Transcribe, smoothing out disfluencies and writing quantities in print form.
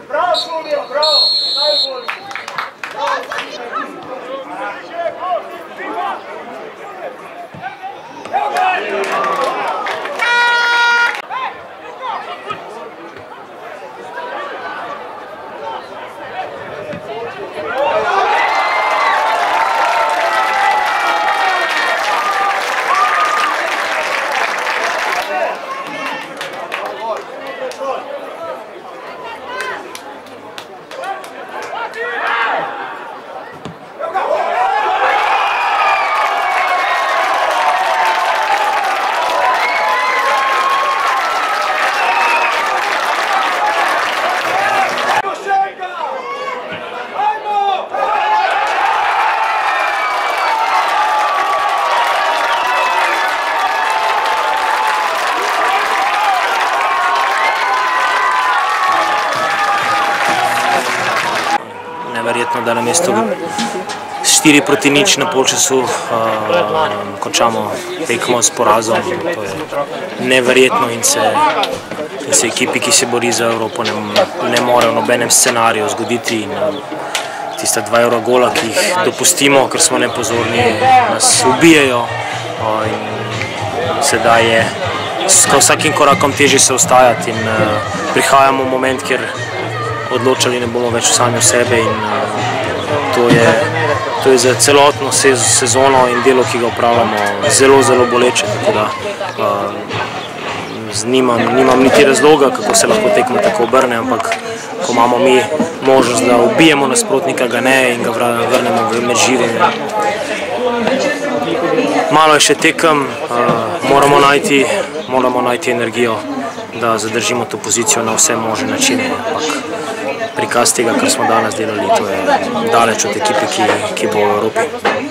Bravo, Fulvio, bravo! Dai, Fulvio! Neverjetno, da na mesto 4-0 na polčasu končamo tekmo s porazom. To je neverjetno in se ekipi, ki se bori za Evropo, ne more v nobenem scenariju zgoditi. Tista 2 Eurogola, ki jih dopustimo, ker smo nepozorni, nas ubijajo. Sedaj je s vsakim korakom težje se ostajati in prihajamo v moment, kjer odločali ne bomo več sami o sebi in to je za celotno sezono in delo, ki ga upravljamo, zelo, zelo boleče, tako da nimam niti razloga, kako se lahko tekma tako obrne, ampak ko imamo mi možnost, da ubijemo nasprotnika, ga ne in ga vrnemo med živim. Malo je še tekem, moramo najti energijo, da zadržimo to pozicijo na vse možne načine, ampak prikaz tega, kar smo danes delali, to je daleč od ekipe, ki bo v Evropi.